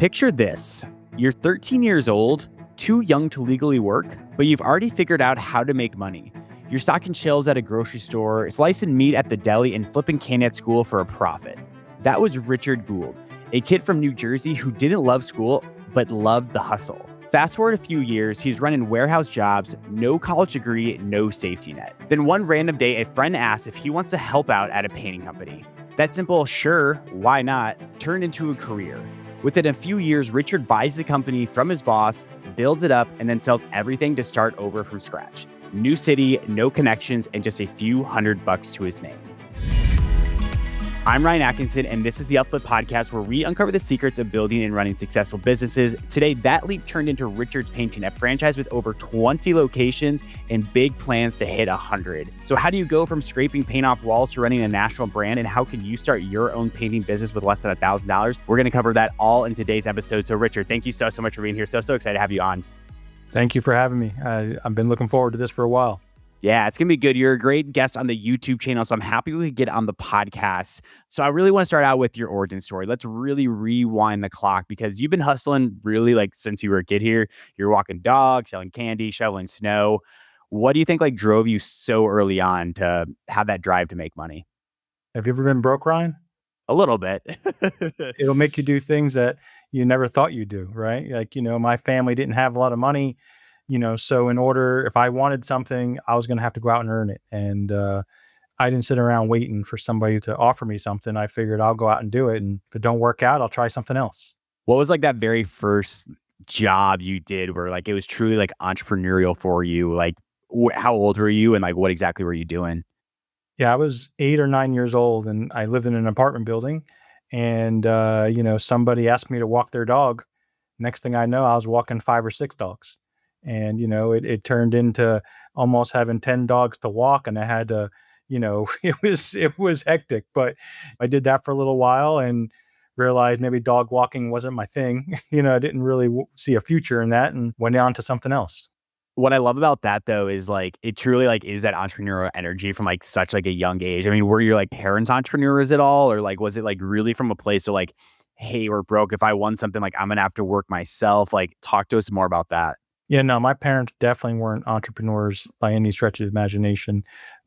Picture this. You're 13 years old, too young to legally work, but you've already figured out how to make money. You're stocking shelves at a grocery store, slicing meat at the deli, and flipping candy at school for a profit. That was Richard Gould, a kid from New Jersey who didn't love school, but loved the hustle. Fast forward a few years, he's running warehouse jobs, no college degree, no safety net. Then one random day, a friend asks if he wants to help out at a painting company. That simple, sure, why not, turned into a career. Within a few years, Richard buys the company from his boss, builds it up, and then sells everything to start over from scratch. New city, no connections, and just a few $100 to his name. I'm Ryan Atkinson, and this is the Upflip Podcast, where we uncover the secrets of building and running successful businesses. Today, that leap turned into Richard's Painting, a franchise with over 20 locations and big plans to hit 100. So how do you go from scraping paint off walls to running a national brand, and how can you start your own painting business with less than $1,000? We're going to cover that all in today's episode. So Richard, thank you so much for being here. So excited to have you on. Thank you for having me. I've been looking forward to this for a while. Yeah, it's going to be good. You're a great guest on the YouTube channel, so I'm happy we could get on the podcast. So I really want to start out with your origin story. Let's really rewind the clock, because you've been hustling really since you were a kid here. You're walking dogs, selling candy, shoveling snow. What do you think drove you so early on to have that drive to make money? Have you ever been broke, Ryan? A little bit. It'll make you do things that you never thought you'd do, right? My family didn't have a lot of money. So if I wanted something, I was going to have to go out and earn it. And I didn't sit around waiting for somebody to offer me something. I figured I'll go out and do it. And if it don't work out, I'll try something else. What was that very first job you did where it was truly entrepreneurial for you? How old were you and what exactly were you doing? Yeah, I was 8 or 9 years old, and I lived in an apartment building. And, somebody asked me to walk their dog. Next thing I know, I was walking 5 or 6 dogs. And, it turned into almost having 10 dogs to walk. And I had to, it was hectic, but I did that for a little while and realized maybe dog walking wasn't my thing. I didn't really see a future in that and went on to something else. What I love about that though is it truly is that entrepreneurial energy from such a young age. I mean, were your parents entrepreneurs at all? Or was it really from a place of hey, we're broke. If I want something, I'm going to have to work myself. Talk to us more about that. Yeah, no, my parents definitely weren't entrepreneurs by any stretch of the imagination.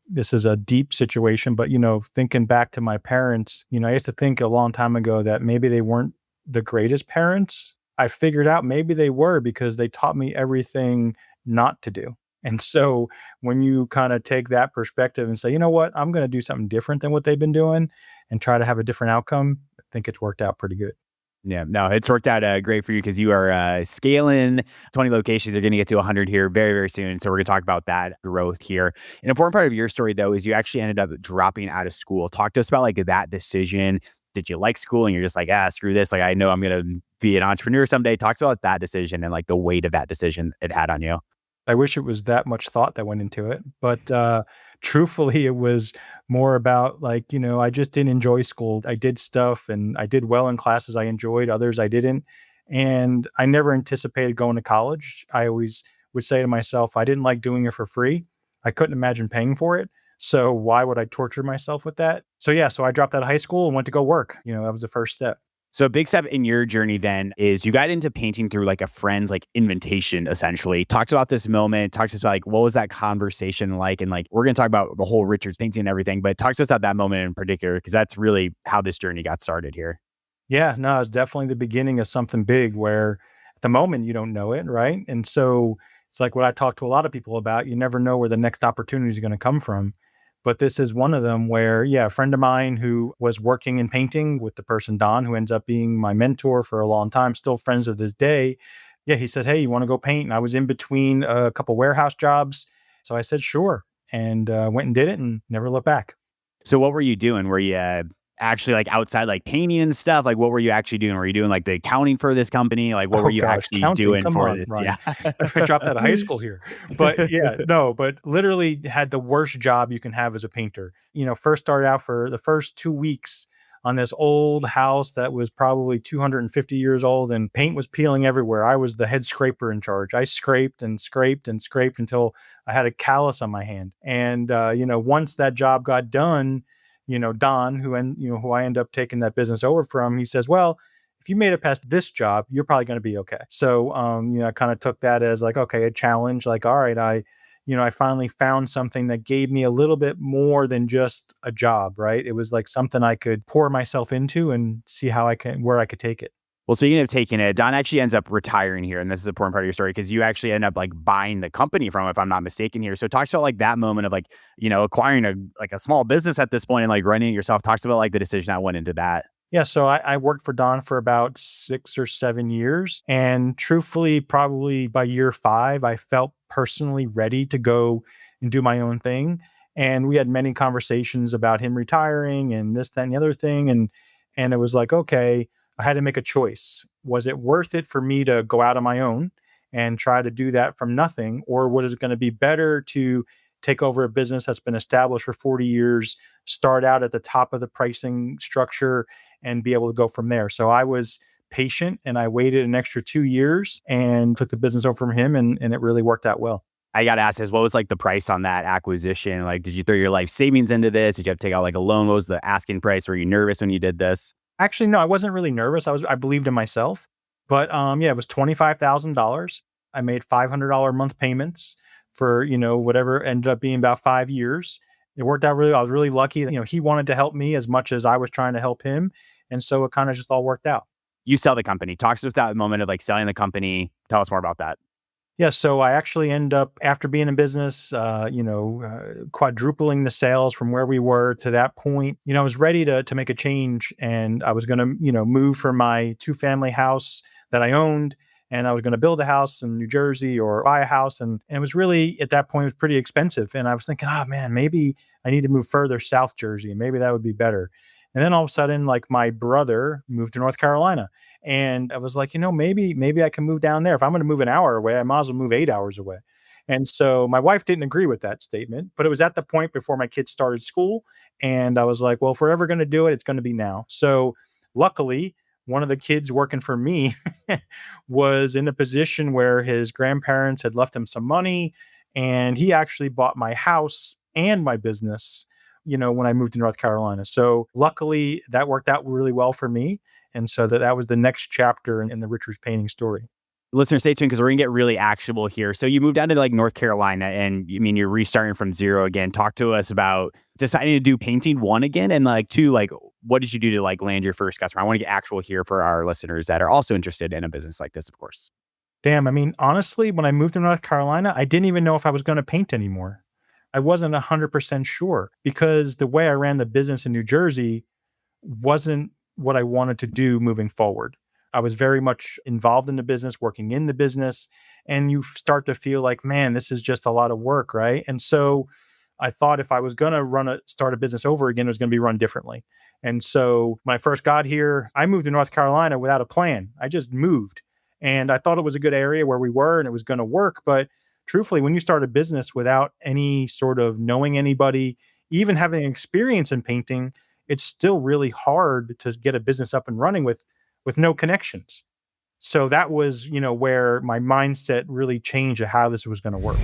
This is a deep situation, but, thinking back to my parents, I used to think a long time ago that maybe they weren't the greatest parents. I figured out maybe they were, because they taught me everything not to do. And so when you kind of take that perspective and say, you know what, I'm going to do something different than what they've been doing and try to have a different outcome, I think it's worked out pretty good. Yeah, no, it's worked out great for you, because you are scaling 20 locations. You're going to get to 100 here very, very soon. So we're going to talk about that growth here. An important part of your story, though, is you actually ended up dropping out of school. Talk to us about that decision. Did you like school and you're just screw this? I know I'm going to be an entrepreneur someday. Talk about that decision and the weight of that decision it had on you. I wish it was that much thought that went into it. But truthfully, it was more about I just didn't enjoy school. I did stuff and I did well in classes I enjoyed, others I didn't. And I never anticipated going to college. I always would say to myself, I didn't like doing it for free. I couldn't imagine paying for it. So why would I torture myself with that? So I dropped out of high school and went to go work. That was the first step. So a big step in your journey then is you got into painting through a friend's invitation, essentially. Talk about this moment. Talk to us about what was that conversation like? And we're going to talk about the whole Richard's painting and everything, but talk to us about that moment in particular, because that's really how this journey got started here. Yeah, no, it's definitely the beginning of something big where at the moment you don't know it, right? And so it's what I talk to a lot of people about. You never know where the next opportunity is going to come from. But this is one of them where, a friend of mine who was working in painting with the person, Don, who ends up being my mentor for a long time, still friends to this day. Yeah, he said, hey, you want to go paint? And I was in between a couple warehouse jobs. So I said, sure. And went and did it and never looked back. So what were you doing? Were you actually outside painting and stuff? What were you actually doing? Were you doing the accounting for this company? What were you actually doing for this? Ryan. Yeah. I dropped out of high school here. But but literally had the worst job you can have as a painter. First started out for the first 2 weeks on this old house that was probably 250 years old, and paint was peeling everywhere. I was the head scraper in charge. I scraped and scraped and scraped until I had a callus on my hand. And once that job got done, Don, who I end up taking that business over from, he says, well, if you made it past this job, you're probably going to be okay. So, I kind of took that as like, okay, a challenge. Like, all right, I finally found something that gave me a little bit more than just a job, right? It was like something I could pour myself into and see where I could take it. Well, speaking of taking it, Don actually ends up retiring here, and this is an important part of your story because you actually end up like buying the company from, him, if I'm not mistaken here. So, talks about like that moment of like acquiring a small business at this point and like running it yourself. Talks about like the decision that went into that. Yeah, so I worked for Don for about 6 or 7 years. And truthfully, probably by year five, I felt personally ready to go and do my own thing. And we had many conversations about him retiring and this, that, and the other thing. And it was like, okay, I had to make a choice. Was it worth it for me to go out on my own and try to do that from nothing? Or was it going to be better to take over a business that's been established for 40 years, start out at the top of the pricing structure, and be able to go from there? So I was patient and I waited an extra 2 years and took the business over from him, and it really worked out well. I got to ask this, what was like the price on that acquisition? Like, did you throw your life savings into this? Did you have to take out like a loan? What was the asking price? Were you nervous when you did this? Actually, no, I wasn't really nervous. I believed in myself. But yeah, it was $25,000. I made $500 a month payments for, whatever ended up being about 5 years. It worked out really well. I was really lucky that, he wanted to help me as much as I was trying to help him. And so it kind of just all worked out. You sell the company. Talk to us about that moment of like selling the company. Tell us more about that. Yeah, so I actually end up after being in business, quadrupling the sales from where we were to that point. I was ready to make a change, and I was going to move from my 2 family house that I owned, and I was going to build a house in New Jersey or buy a house, and it was really at that point it was pretty expensive, and I was thinking, oh man, maybe I need to move further South Jersey, and maybe that would be better. And then all of a sudden, like my brother moved to North Carolina. And I was like, maybe I can move down there. If I'm going to move an hour away, I might as well move 8 hours away. And so my wife didn't agree with that statement, but it was at the point before my kids started school. And I was like, well, if we're ever going to do it, it's going to be now. So luckily, one of the kids working for me was in a position where his grandparents had left him some money. And he actually bought my house and my business, when I moved to North Carolina. So luckily, that worked out really well for me. And so that was the next chapter in the Richards painting story. Listeners, stay tuned because we're gonna get really actionable here. So you moved down to like North Carolina, and you're restarting from zero again. Talk to us about deciding to do painting, one, again, and like two, like what did you do to like land your first customer? I want to get actual here for our listeners that are also interested in a business like this, of course. Damn, I mean, honestly, when I moved to North Carolina, I didn't even know if I was going to paint anymore. I wasn't 100% sure because the way I ran the business in New Jersey wasn't what I wanted to do moving forward. I was very much involved in the business, working in the business, and you start to feel like, man, this is just a lot of work, right? And so I thought if I was going to start a business over again, it was going to be run differently. And so when I first got here, I moved to North Carolina without a plan. I just moved. And I thought it was a good area where we were and it was going to work. But truthfully, when you start a business without any sort of knowing anybody, even having experience in painting, it's still really hard to get a business up and running with no connections. So that was, where my mindset really changed of how this was going to work.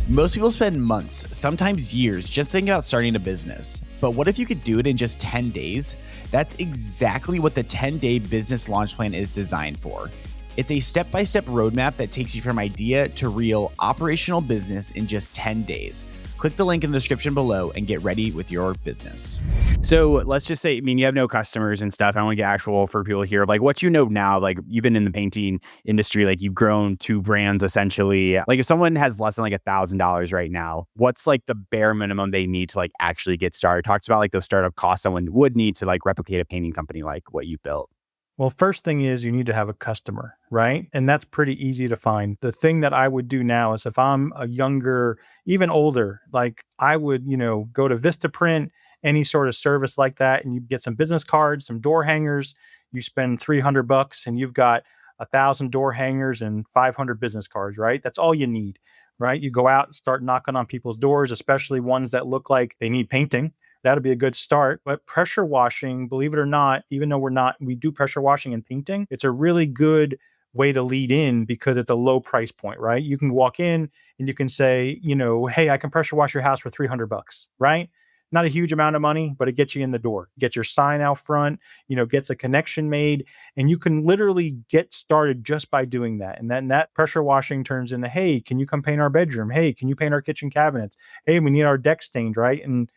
Most people spend months, sometimes years, just thinking about starting a business. But what if you could do it in just 10 days? That's exactly what the 10-day business launch plan is designed for. It's a step-by-step roadmap that takes you from idea to real operational business in just 10 days. Click the link in the description below and get ready with your business. So let's just say, you have no customers and stuff. I want to get actual for people here. Like what you know now, like you've been in the painting industry, like you've grown 2 brands essentially. Like if someone has less than like $1,000 right now, what's like the bare minimum they need to like actually get started? Talks about like those startup costs someone would need to like replicate a painting company like what you built. Well, first thing is you need to have a customer, right? And that's pretty easy to find. The thing that I would do now is if I'm a younger, even older, like I would, go to Vistaprint, any sort of service like that, and you get some business cards, some door hangers. You spend $300 and you've got 1,000 door hangers and 500 business cards, right? That's all you need, right? You go out and start knocking on people's doors, especially ones that look like they need painting. That'd be a good start. But pressure washing, believe it or not, even though we do pressure washing and painting, it's a really good way to lead in because it's a low price point, right? You can walk in and you can say, hey, I can pressure wash your house for $300, right? not a huge amount of money, but it gets you in the door, get your sign out front, gets a connection made, and you can literally get started just by doing that. And then that pressure washing turns into, hey, can you come paint our bedroom? Hey, can you paint our kitchen cabinets? Hey, we need our deck stained, right? And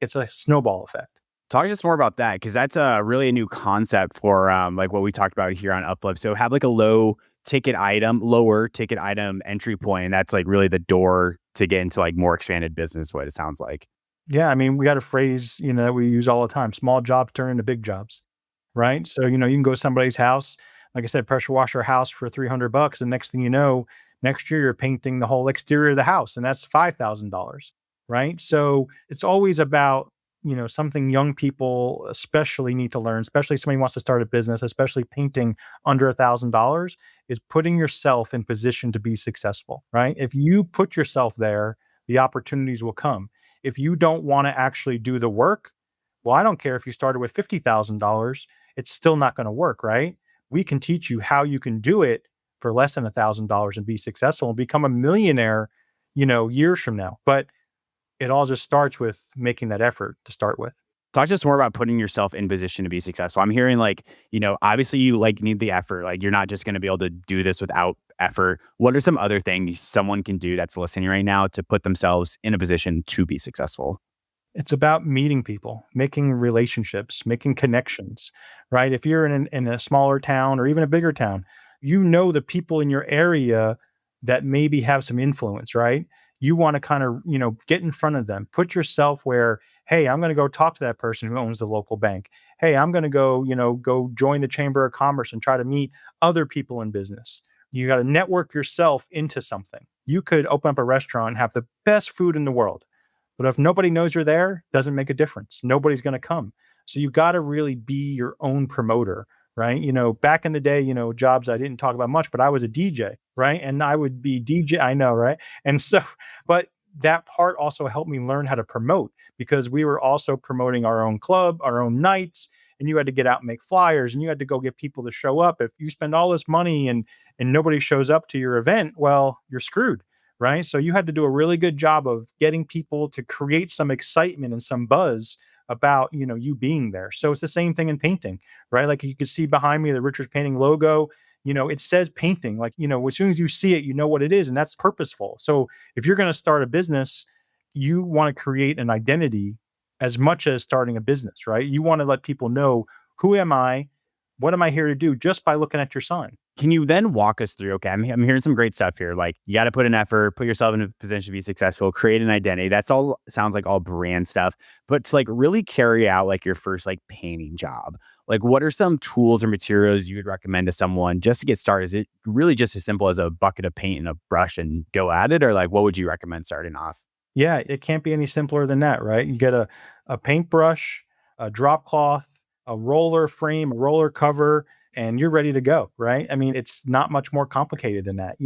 it's a snowball effect. Talk to us more about that because that's a really a new concept for like what we talked about here on Uplift. So have like a lower ticket item entry point, and that's like really the door to get into like more expanded business. What it sounds like. Yeah, I mean, we got a phrase, that we use all the time: small jobs turn into big jobs, right? So, you can go to somebody's house, like I said, pressure wash our house for $300, and next thing you know, next year you're painting the whole exterior of the house, and that's $5,000, right? So it's always about, something young people especially need to learn, especially somebody who wants to start a business, especially painting under $1,000, is putting yourself in position to be successful, right? If you put yourself there, the opportunities will come. If you don't want to actually do the work, well, I don't care if you started with $50,000, it's still not going to work, right? We can teach you how you can do it for less than $1,000 and be successful and become a millionaire, years from now. But it all just starts with making that effort to start with. Talk to us more about putting yourself in position to be successful. I'm hearing like, obviously you like need the effort. Like you're not just going to be able to do this without effort. What are some other things someone can do that's listening right now to put themselves in a position to be successful? It's about meeting people, making relationships, making connections, right? If you're in a smaller town or even a bigger town, the people in your area that maybe have some influence, right? You want to kind of, get in front of them, put yourself where, hey, I'm going to go talk to that person who owns the local bank. Hey, I'm going to go, go join the Chamber of Commerce and try to meet other people in business. You got to network yourself into something. You could open up a restaurant and have the best food in the world, but if nobody knows you're there, doesn't make a difference. Nobody's going to come. So you got to really be your own promoter, right? Back in the day, jobs I didn't talk about much, but I was a DJ, right? And I would be DJ. I know, right? And so, but that part also helped me learn how to promote because we were also promoting our own club, our own nights, and you had to get out and make flyers and you had to go get people to show up. If you spend all this money and nobody shows up to your event, well, you're screwed, right? So you had to do a really good job of getting people to create some excitement and some buzz about, you being there. So it's the same thing in painting, right? Like you can see behind me, the Richards Painting logo, it says painting. Like, as soon as you see it, you know what it is, and that's purposeful. So if you're going to start a business, you want to create an identity as much as starting a business, right? You want to let people know, who am I? What am I here to do, just by looking at your sign? Can you then walk us through? Okay, I'm hearing some great stuff here. Like you got to put an effort, put yourself in a position to be successful, create an identity. That's all sounds like all brand stuff. But to like really carry out like your first like painting job, like what are some tools or materials you would recommend to someone just to get started? Is it really just as simple as a bucket of paint and a brush and go at it, or like what would you recommend starting off? Yeah, it can't be any simpler than that, right? You get a paintbrush, a drop cloth, a roller frame, a roller cover, and you're ready to go, right? I mean, it's not much more complicated than that.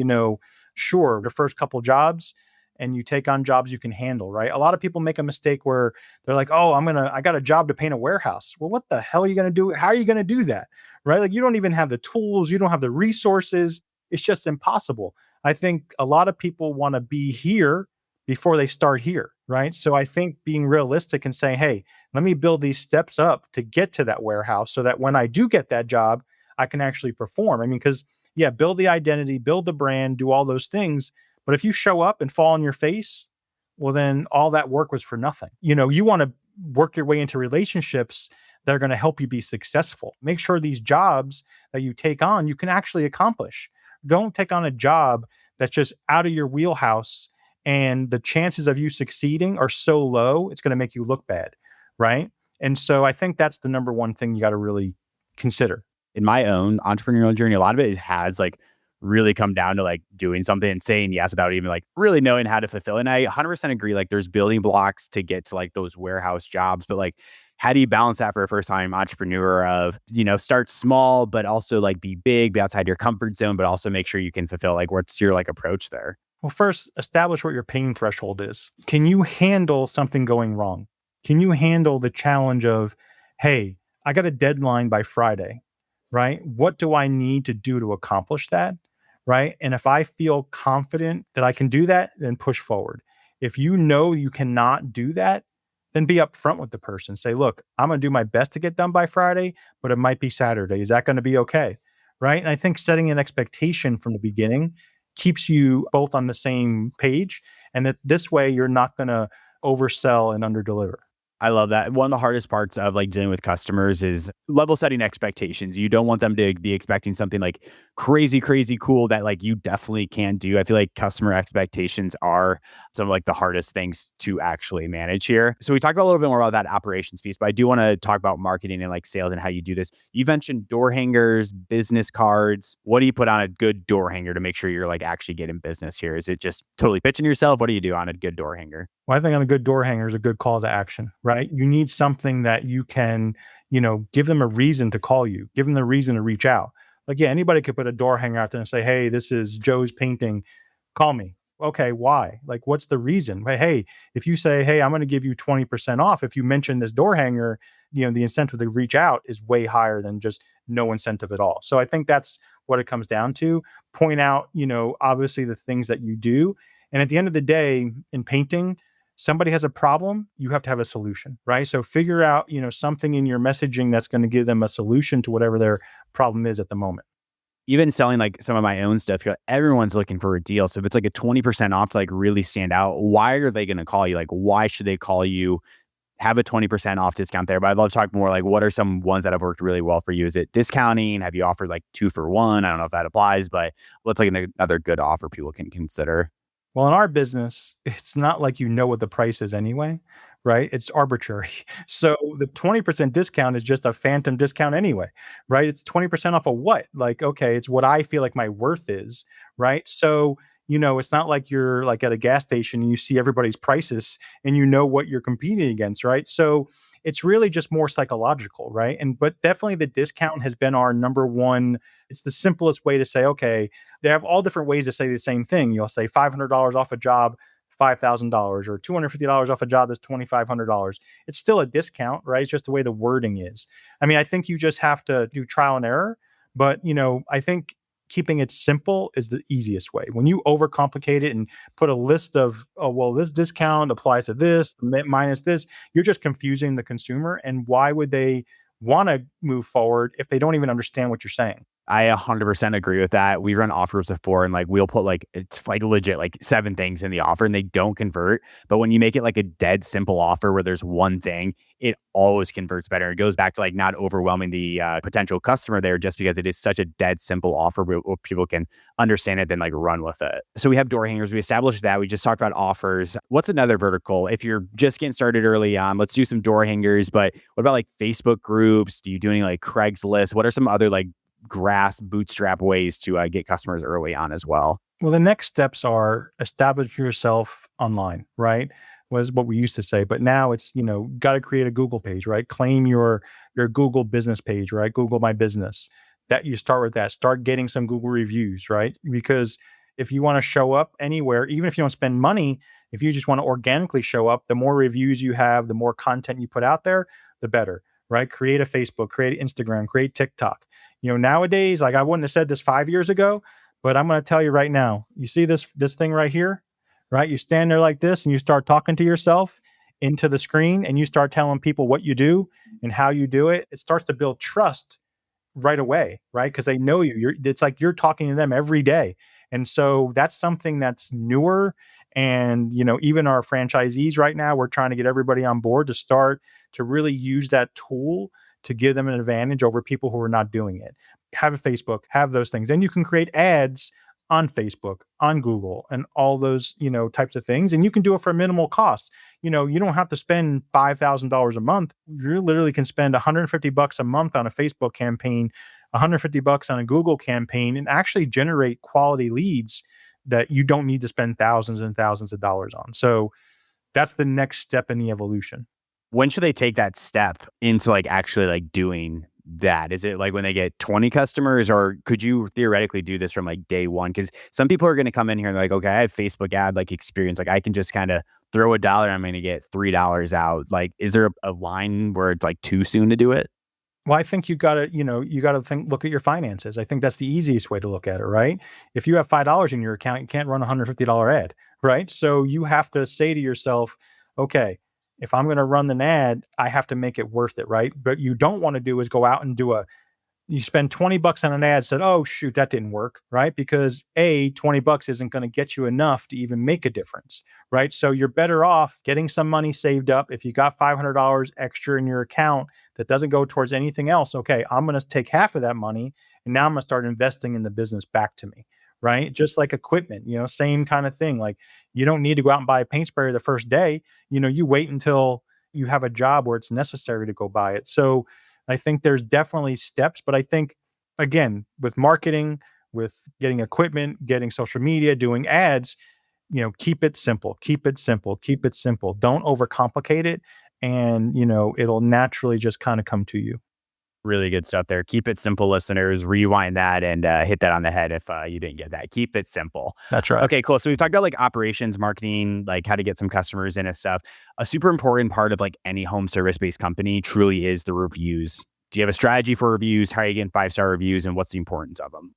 Sure, the first couple jobs and you take on jobs you can handle, right? A lot of people make a mistake where they're like, "Oh, I got a job to paint a warehouse." Well, what the hell are you going to do? How are you going to do that? Right? Like you don't even have the tools, you don't have the resources. It's just impossible. I think a lot of people want to be here before they start here, right? So I think being realistic and saying, hey, let me build these steps up to get to that warehouse so that when I do get that job, I can actually perform. I mean, because, yeah, build the identity, build the brand, do all those things. But if you show up and fall on your face, well, then all that work was for nothing. You want to work your way into relationships that are going to help you be successful. Make sure these jobs that you take on, you can actually accomplish. Don't take on a job that's just out of your wheelhouse and the chances of you succeeding are so low, it's going to make you look bad, right? And so I think that's the number one thing you got to really consider. In my own entrepreneurial journey, a lot of it has like really come down to like doing something and saying yes without even like really knowing how to fulfill. And I 100% agree. Like there's building blocks to get to like those warehouse jobs, but like how do you balance that for a first time entrepreneur of, start small, but also like be big, be outside your comfort zone, but also make sure you can fulfill like what's your like approach there? Well, first, establish what your pain threshold is. Can you handle something going wrong? Can you handle the challenge of, hey, I got a deadline by Friday, right? What do I need to do to accomplish that? Right. And if I feel confident that I can do that, then push forward. If you know you cannot do that, then be upfront with the person. Say, look, I'm going to do my best to get done by Friday, but it might be Saturday. Is that going to be okay? Right. And I think setting an expectation from the beginning keeps you both on the same page. And that this way you're not going to oversell and underdeliver. I love that. One of the hardest parts of like dealing with customers is level setting expectations. You don't want them to be expecting something like crazy, crazy cool that like you definitely can't do. I feel like customer expectations are some of like the hardest things to actually manage here. So we talked a little bit more about that operations piece, but I do want to talk about marketing and like sales and how you do this. You mentioned door hangers, business cards. What do you put on a good door hanger to make sure you're like actually getting business here? Is it just totally pitching yourself? What do you do on a good door hanger? Well, I think on a good door hanger is a good call to action, right? You need something that you can, give them a reason to call you, give them the reason to reach out. Like, yeah, anybody could put a door hanger out there and say, hey, this is Joe's painting. Call me. Okay, why? Like, what's the reason? But hey, if you say, hey, I'm going to give you 20% off, if you mention this door hanger, the incentive to reach out is way higher than just no incentive at all. So I think that's what it comes down to. Point out, obviously the things that you do. And at the end of the day, in painting, somebody has a problem, you have to have a solution, right? So figure out, something in your messaging that's going to give them a solution to whatever their problem is at the moment. Even selling like some of my own stuff, everyone's looking for a deal. So if it's like a 20% off to like really stand out, why are they going to call you? Like, why should they call you? Have a 20% off discount there. But I'd love to talk more like what are some ones that have worked really well for you? Is it discounting? Have you offered like 2 for 1? I don't know if that applies, but what's like another good offer people can consider? Well, in our business, it's not like you know what the price is anyway, right? It's arbitrary. So the 20% discount is just a phantom discount anyway, right? It's 20% off of what? Like, okay, it's what I feel like my worth is, right? So, it's not like you're like at a gas station and you see everybody's prices and you know what you're competing against, right? So it's really just more psychological, right? But definitely the discount has been our number one. It's the simplest way to say, okay, they have all different ways to say the same thing. You'll say $500 off a job, $5,000, or $250 off a job that's $2,500. It's still a discount, right? It's just the way the wording is. I mean, I think you just have to do trial and error, but I think keeping it simple is the easiest way. When you overcomplicate it and put a list of, oh, well, this discount applies to this minus this, you're just confusing the consumer. And why would they want to move forward if they don't even understand what you're saying? I 100% agree with that. We run offers before and like we'll put like it's like legit like 7 things in the offer and they don't convert. But when you make it like a dead simple offer where there's one thing, it always converts better. It goes back to like not overwhelming the potential customer there just because it is such a dead simple offer where people can understand it then like run with it. So we have door hangers. We established that. We just talked about offers. What's another vertical? If you're just getting started early on, let's do some door hangers. But what about like Facebook groups? Do you do any like Craigslist? What are some other like grass bootstrap ways to get customers early on as well? Well, the next steps are establish yourself online, right? Was what we used to say, but now it's, got to create a Google page, right? Claim your Google business page, right? Google My Business. That you start with that. Start getting some Google reviews, right? Because if you want to show up anywhere, even if you don't spend money, if you just want to organically show up, the more reviews you have, the more content you put out there, the better, right? Create a Facebook, create Instagram, create TikTok. Nowadays, like I wouldn't have said this 5 years ago, but I'm going to tell you right now. You see this thing right here, right? You stand there like this and you start talking to yourself into the screen and you start telling people what you do and how you do it. It starts to build trust right away, right? Because they know you. It's like you're talking to them every day. And so that's something that's newer. And, even our franchisees right now, we're trying to get everybody on board to start to really use that tool to give them an advantage over people who are not doing it. Have a Facebook, have those things. Then you can create ads on Facebook, on Google, and all those, types of things. And you can do it for minimal cost. You don't have to spend $5,000 a month. You literally can spend $150 a month on a Facebook campaign, $150 on a Google campaign, and actually generate quality leads that you don't need to spend thousands and thousands of dollars on. So that's the next step in the evolution. When should they take that step into like actually like doing that? Is it like when they get 20 customers or could you theoretically do this from like day one? Because some people are going to come in here and they're like, okay, I have Facebook ad like experience. Like I can just kind of throw $1. I'm going to get $3 out. Like, is there a line where it's like too soon to do it? Well, I think you got to look at your finances. I think that's the easiest way to look at it, right? If you have $5 in your account, you can't run a $150 ad, right? So you have to say to yourself, okay, If I'm going to run an ad, I have to make it worth it, right? But you don't want to do is go out and you spend 20 bucks on an ad, said, oh, shoot, that didn't work, right? Because 20 bucks isn't going to get you enough to even make a difference, right? So you're better off getting some money saved up. If you got $500 extra in your account that doesn't go towards anything else, okay, I'm going to take half of that money and now I'm going to start investing in the business back to me, right? Just like equipment, same kind of thing. Like you don't need to go out and buy a paint sprayer the first day. You wait until you have a job where it's necessary to go buy it. So I think there's definitely steps, but I think again, with marketing, with getting equipment, getting social media, doing ads, keep it simple, keep it simple, keep it simple. Don't overcomplicate it. And, it'll naturally just kind of come to you. Really good stuff there. Keep it simple, listeners. Rewind that and hit that on the head if you didn't get that. Keep it simple. That's right. Okay, cool. So we've talked about like operations, marketing, like how to get some customers in and stuff. A super important part of like any home service based company truly is the reviews. Do you have a strategy for reviews? How are you getting 5-star reviews and what's the importance of them?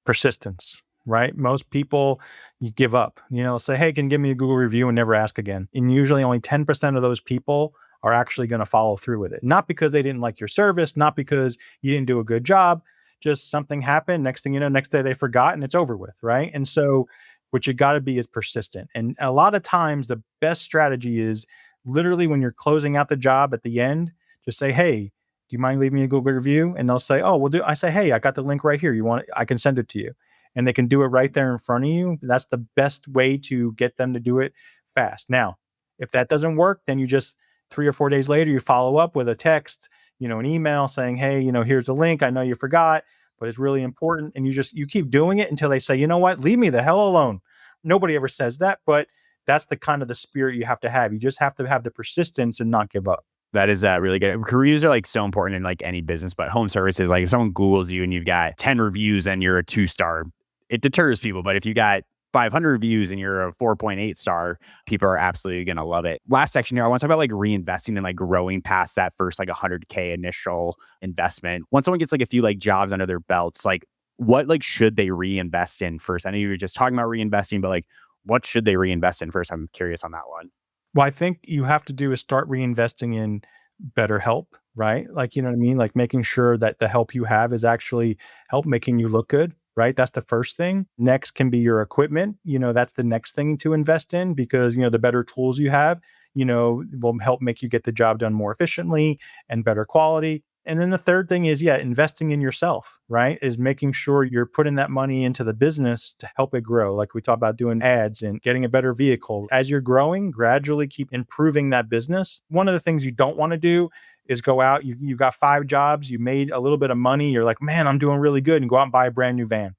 Persistence, right? Most people, you give up, say, hey, can you give me a Google review and never ask again. And usually only 10% of those people are actually going to follow through with it. Not because they didn't like your service, not because you didn't do a good job, just something happened. Next thing you know, next day they forgot and it's over with, right? And so what you got to be is persistent. And a lot of times the best strategy is literally when you're closing out the job at the end, just say, hey, do you mind leaving me a Google review? And they'll say, oh, we'll do. I say, hey, I got the link right here. You want it? I can send it to you. And they can do it right there in front of you. That's the best way to get them to do it fast. Now, if that doesn't work, then you just 3 or 4 days later, you follow up with a text, an email saying, hey, here's a link. I know you forgot, but it's really important. And you keep doing it until they say, you know what, leave me the hell alone. Nobody ever says that, but that's the kind of the spirit you have to have. You just have to have the persistence and not give up. That is really good. Reviews are like so important in like any business, but home services, like if someone Googles you and you've got 10 reviews and you're a 2-star, it deters people. But if you got 500 reviews and you're a 4.8 star, people are absolutely going to love it. Last section here, I want to talk about like reinvesting and like growing past that first like 100K initial investment. Once someone gets like a few like jobs under their belts, like what like should they reinvest in first? I know you were just talking about reinvesting, but like what should they reinvest in first? I'm curious on that one. What I think you have to do is start reinvesting in better help, right? Like, you know what I mean? Like making sure that the help you have is actually help making you look good, right? That's the first thing. Next can be your equipment. That's the next thing to invest in because, the better tools you have, will help make you get the job done more efficiently and better quality. And then the third thing is, investing in yourself, right? Is making sure you're putting that money into the business to help it grow. Like we talk about doing ads and getting a better vehicle. As you're growing, gradually keep improving that business. One of the things you don't want to do is go out, you've got 5 jobs, you made a little bit of money. You're like, man, I'm doing really good, and go out and buy a brand new van,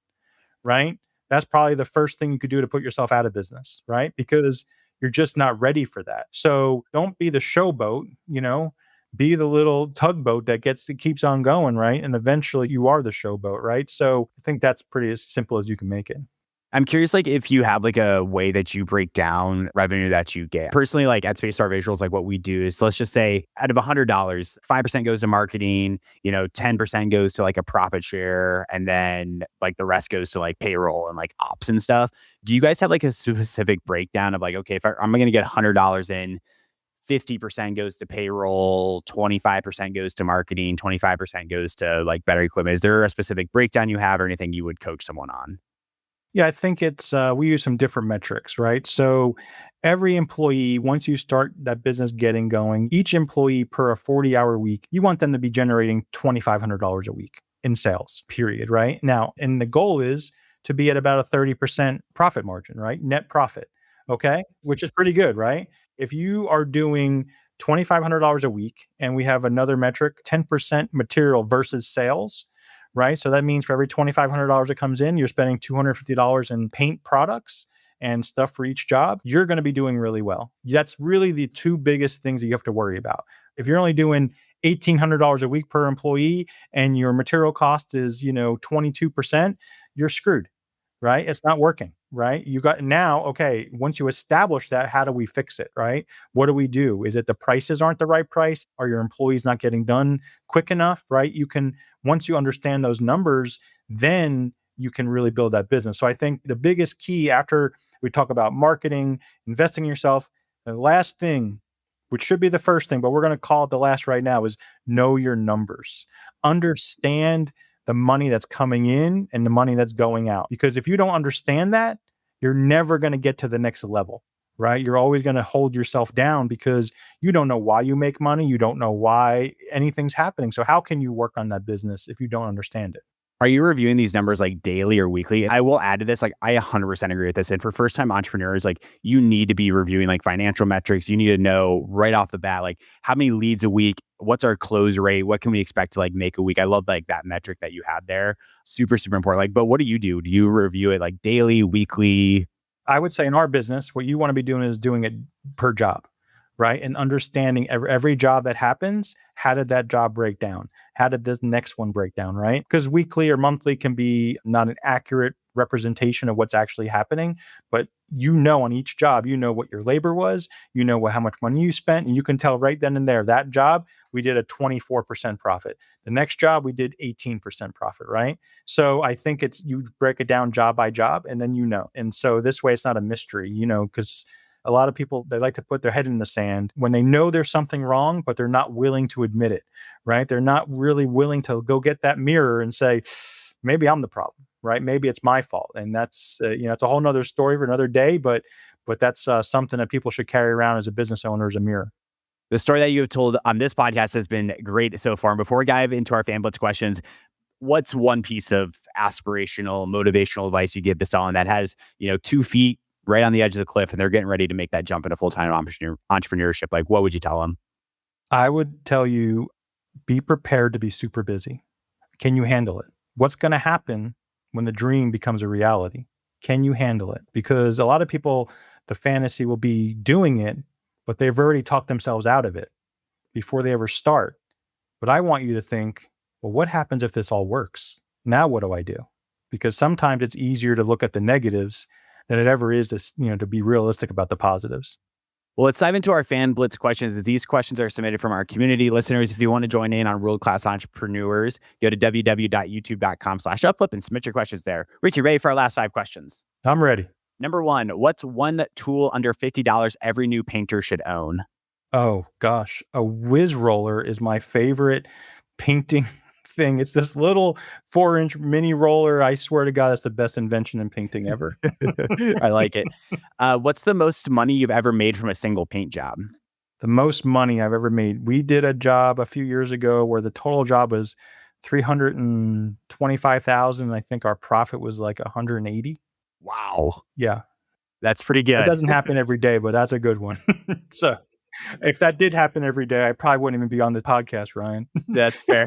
right? That's probably the first thing you could do to put yourself out of business, right? Because you're just not ready for that. So don't be the showboat, be the little tugboat that keeps on going, right? And eventually you are the showboat, right? So I think that's pretty as simple as you can make it. I'm curious, like, if you have like a way that you break down revenue that you get. Personally, like at Space Star Visuals, like what we do is let's just say out of $100, 5% goes to marketing, 10% goes to like a profit share, and then like the rest goes to like payroll and like ops and stuff. Do you guys have like a specific breakdown of like, okay, if I'm going to get $100 in, 50% goes to payroll, 25% goes to marketing, 25% goes to like better equipment? Is there a specific breakdown you have or anything you would coach someone on? Yeah, I think we use some different metrics, right? So every employee, once you start that business getting going, each employee per a 40-hour week, you want them to be generating $2,500 a week in sales, period, right? Now, and the goal is to be at about a 30% profit margin, right? Net profit, okay? Which is pretty good, right? If you are doing $2,500 a week and we have another metric, 10% material versus sales, right? So that means for every $2,500 that comes in, you're spending $250 in paint products and stuff for each job. You're going to be doing really well. That's really the two biggest things that you have to worry about. If you're only doing $1,800 a week per employee and your material cost is, 22%, you're screwed, right? It's not working, right? You got now, okay, once you establish that, how do we fix it, right? What do we do? Is it the prices aren't the right price? Are your employees not getting done quick enough, right? Once you understand those numbers, then you can really build that business. So I think the biggest key after we talk about marketing, investing in yourself, the last thing which should be the first thing, but we're going to call it the last right now, is know your numbers. Understand the money that's coming in and the money that's going out. Because if you don't understand that, you're never going to get to the next level, right? You're always going to hold yourself down because you don't know why you make money. You don't know why anything's happening. So how can you work on that business if you don't understand it? Are you reviewing these numbers like daily or weekly? I will add to this, like I 100% agree with this. And for first-time entrepreneurs, like you need to be reviewing like financial metrics. You need to know right off the bat, like how many leads a week, what's our close rate, what can we expect to like make a week? I love like that metric that you had there. Super, super important. Like, but what do you do? Do you review it like daily, weekly? I would say in our business, what you want to be doing is doing it per job, right? And understanding every job that happens, how did that job break down? How did this next one break down, right? Because weekly or monthly can be not an accurate representation of what's actually happening, but on each job, what your labor was, how much money you spent, and you can tell right then and there, that job, we did a 24% profit. The next job, we did 18% profit, right? So I think you break it down job by job and then And so this way it's not a mystery, because a lot of people, they like to put their head in the sand when they know there's something wrong, but they're not willing to admit it, right? They're not really willing to go get that mirror and say, maybe I'm the problem, right? Maybe it's my fault. And that's, it's a whole nother story for another day, but that's something that people should carry around as a business owner, as a mirror. The story that you have told on this podcast has been great so far. And before we dive into our fan blitz questions, what's one piece of aspirational, motivational advice you give to someone that has, 2 feet right on the edge of the cliff and they're getting ready to make that jump into full-time entrepreneurship? Like, what would you tell them? I would tell you, be prepared to be super busy. Can you handle it? What's going to happen when the dream becomes a reality? Can you handle it? Because a lot of people, the fantasy will be doing it, but they've already talked themselves out of it before they ever start. But I want you to think, well, what happens if this all works? Now what do I do? Because sometimes it's easier to look at the negatives than it ever is to be realistic about the positives. Well, let's dive into our fan blitz questions. These questions are submitted from our community listeners. If you want to join in on world-class entrepreneurs, go to www.youtube.com/upflip and submit your questions there. Richard, ready for our last 5 questions? I'm ready. Number 1, what's one tool under $50 every new painter should own? Oh gosh, a whiz roller is my favorite painting thing. It's this little 4-inch mini roller. I swear to God, that's the best invention in painting ever. I like it. What's the most money you've ever made from a single paint job? The most money I've ever made. We did a job a few years ago where the total job was $325,000. I think our profit was like 180. Wow. Yeah. That's pretty good. It doesn't happen every day, but that's a good one. So if that did happen every day, I probably wouldn't even be on the podcast, Ryan. That's fair.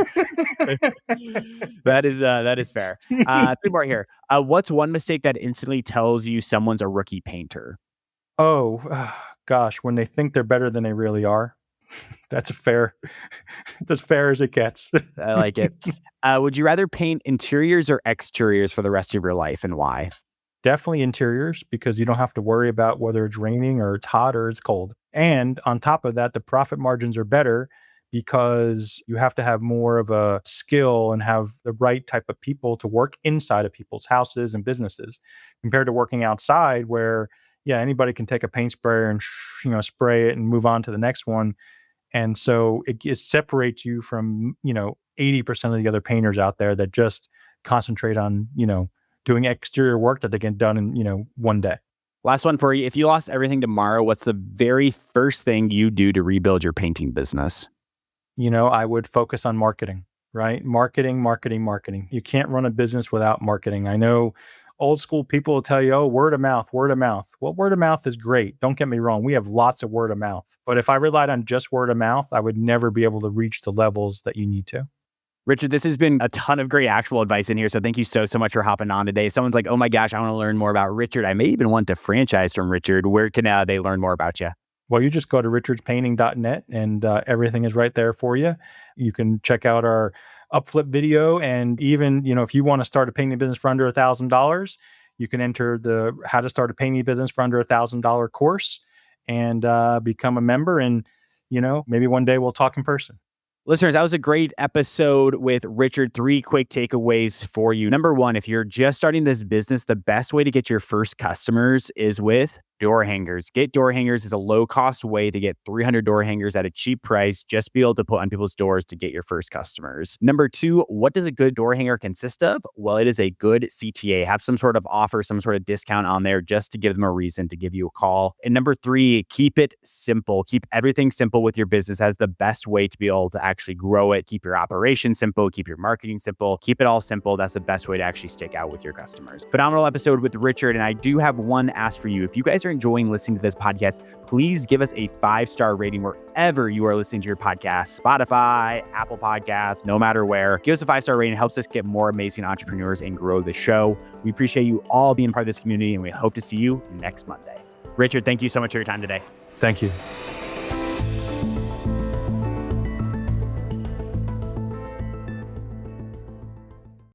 That is fair. 3 more here. What's one mistake that instantly tells you someone's a rookie painter? Oh, gosh, when they think they're better than they really are. That's as fair as it gets. I like it. Would you rather paint interiors or exteriors for the rest of your life, and why? Definitely interiors, because you don't have to worry about whether it's raining or it's hot or it's cold. And on top of that, the profit margins are better because you have to have more of a skill and have the right type of people to work inside of people's houses and businesses compared to working outside where, anybody can take a paint sprayer and, spray it and move on to the next one. And so it separates you from, 80% of the other painters out there that just concentrate on, doing exterior work that they get done in, one day. Last one for you. If you lost everything tomorrow, what's the very first thing you do to rebuild your painting business? I would focus on marketing, right? Marketing. You can't run a business without marketing. I know old school people will tell you, oh, word of mouth. Well, word of mouth is great. Don't get me wrong. We have lots of word of mouth. But if I relied on just word of mouth, I would never be able to reach the levels that you need to. Richard, this has been a ton of great actual advice in here. So thank you so much for hopping on today. Someone's like, oh my gosh, I want to learn more about Richard. I may even want to franchise from Richard. Where can they learn more about you? Well, you just go to richardspainting.net and everything is right there for you. You can check out our upflip video. And even, if you want to start a painting business for under $1,000, you can enter the how to start a painting business for under $1,000 course and become a member. And, maybe one day we'll talk in person. Listeners, that was a great episode with Richard. 3 quick takeaways for you. Number 1, if you're just starting this business, the best way to get your first customers is with door hangers. Get door hangers is a low-cost way to get 300 door hangers at a cheap price, just be able to put on people's doors to get your first customers. Number 2, what does a good door hanger consist of? Well, it is a good CTA. Have some sort of offer, some sort of discount on there just to give them a reason to give you a call. And number 3, keep it simple. Keep everything simple with your business. That's the best way to be able to actually grow it. Keep your operation simple, keep your marketing simple, keep it all simple. That's the best way to actually stick out with your customers. Phenomenal episode with Richard. And I do have one ask for you. If you guys are enjoying listening to this podcast, please give us a 5-star rating wherever you are listening to your podcast, Spotify, Apple Podcasts, no matter where. Give us a 5-star rating. It helps us get more amazing entrepreneurs and grow the show. We appreciate you all being part of this community, and we hope to see you next Monday. Richard, thank you so much for your time today. Thank you.